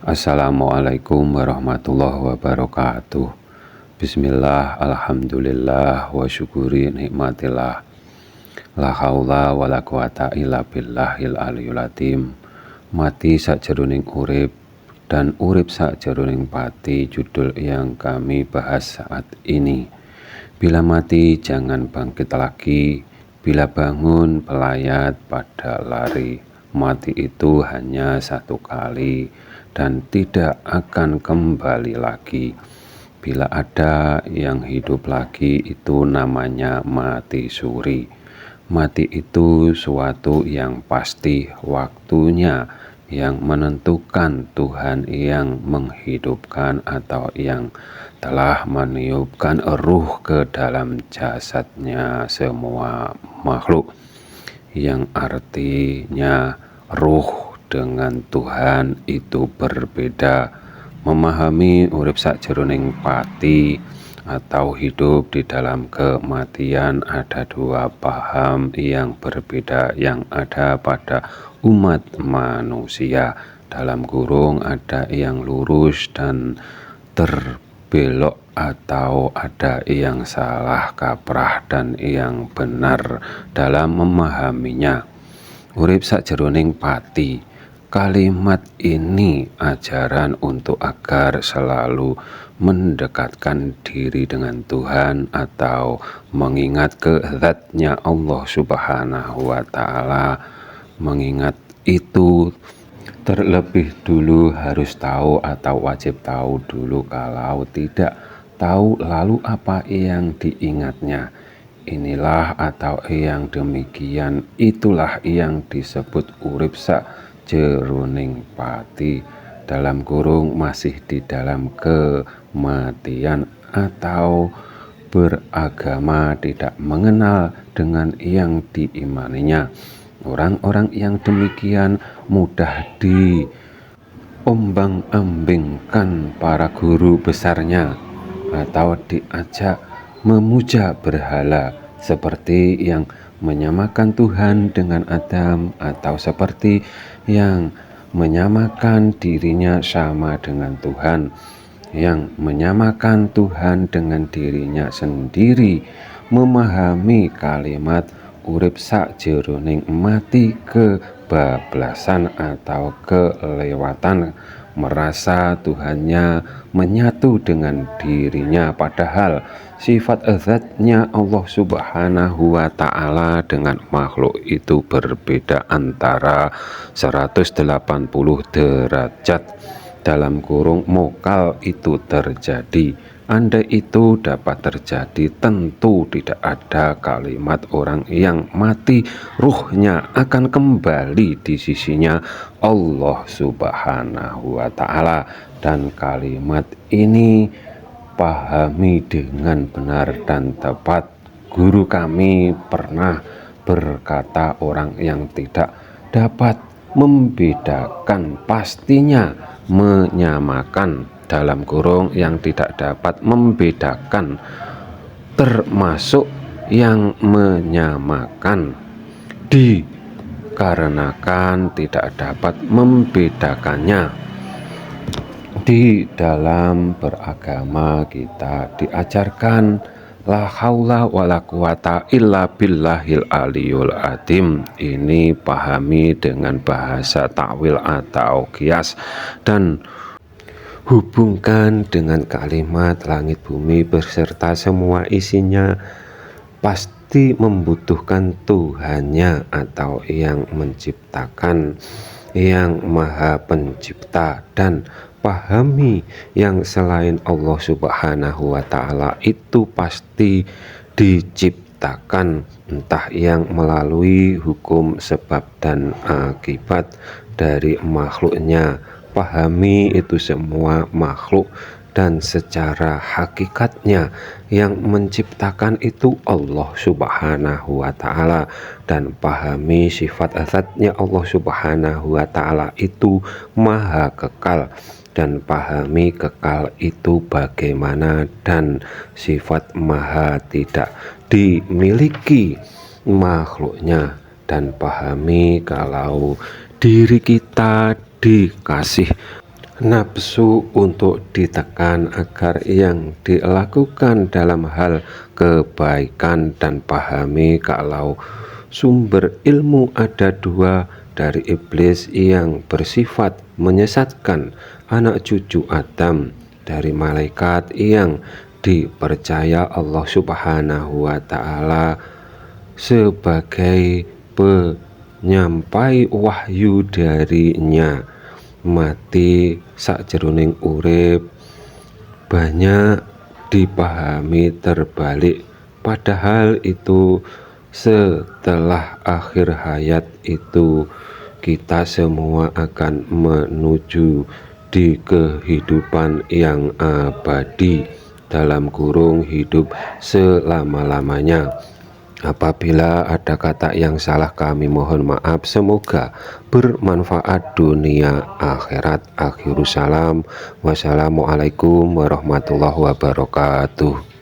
Assalamualaikum warahmatullahi wabarakatuh. Bismillah, alhamdulillah, wa syukuri nikmatillah. La haula wa la quwata illa billahil aliyul azim. Mati sakjeroning urip dan urip sakjeroning pati, judul yang kami bahas saat ini. Bila mati jangan bangkit lagi, bila bangun pelayat pada lari. Mati itu hanya satu kali dan tidak akan kembali lagi. Bila ada yang hidup lagi, itu namanya mati suri. Mati itu suatu yang pasti, waktunya yang menentukan, Tuhan yang menghidupkan atau yang telah meniupkan ruh ke dalam jasadnya semua makhluk, yang artinya ruh dengan Tuhan itu berbeda. Memahami urip sakjeroning pati atau hidup di dalam kematian ada dua paham yang berbeda yang ada pada umat manusia. Dalam kurung ada yang lurus dan terbelok atau ada yang salah kaprah dan yang benar dalam memahaminya. Urip sakjeroning pati, kalimat ini ajaran untuk agar selalu mendekatkan diri dengan Tuhan atau mengingat ke-Zat-Nya Allah Subhanahu wa Ta'ala. Mengingat itu terlebih dulu harus tahu atau wajib tahu dulu. Kalau tidak tahu lalu apa yang diingatnya, inilah atau yang demikian, itulah yang disebut urip sakjeroning pati, dalam kurung masih di dalam kematian atau beragama tidak mengenal dengan yang diimaninya. Orang-orang yang demikian mudah diombang-ambingkan para guru besarnya atau diajak memuja berhala, seperti yang menyamakan Tuhan dengan Adam atau seperti yang menyamakan dirinya sama dengan Tuhan, yang menyamakan Tuhan dengan dirinya sendiri. Memahami kalimat urip sakjeroning mati kebablasan atau kelewatan, merasa Tuhannya menyatu dengan dirinya, padahal sifat Zat-Nya Allah Subhanahu wa Ta'ala dengan makhluk itu berbeda antara 180 derajat. Dalam kurung mokal itu terjadi. Andai itu dapat terjadi, tentu tidak ada kalimat orang yang mati ruhnya akan kembali di sisinya Allah Subhanahu wa Ta'ala. Dan kalimat ini pahami dengan benar dan tepat. Guru kami pernah berkata, orang yang tidak dapat membedakan pastinya menyamakan, dalam kurung yang tidak dapat membedakan termasuk yang menyamakan, dikarenakan tidak dapat membedakannya. Di dalam beragama kita diajarkan la haula wa la quwata illa billahil aliyul azim. Ini pahami dengan bahasa takwil atau kias dan hubungkan dengan kalimat langit bumi beserta semua isinya pasti membutuhkan Tuhannya atau yang menciptakan, yang maha pencipta. Dan pahami yang selain Allah Subhanahu wa Ta'ala itu pasti diciptakan, entah yang melalui hukum sebab dan akibat dari makhluknya. Pahami itu semua makhluk dan secara hakikatnya yang menciptakan itu Allah Subhanahu wa Ta'ala. Dan pahami sifat Zat-Nya Allah Subhanahu wa Ta'ala itu maha kekal, dan pahami kekal itu bagaimana, dan sifat maha tidak dimiliki makhluknya. Dan pahami kalau diri kita dikasih nafsu untuk ditekan agar yang dilakukan dalam hal kebaikan, dan pahami kalau sumber ilmu ada dua, dari iblis yang bersifat menyesatkan anak cucu Adam, dari malaikat yang dipercaya Allah Subhanahu wa Ta'ala sebagai penyampai wahyu darinya. Mati sakjroning urip banyak dipahami terbalik, padahal itu setelah akhir hayat itu kita semua akan menuju di kehidupan yang abadi, dalam kurung hidup selama-lamanya. Apabila ada kata yang salah kami mohon maaf, semoga bermanfaat dunia akhirat. Akhirus salam, wassalamualaikum warahmatullahi wabarakatuh.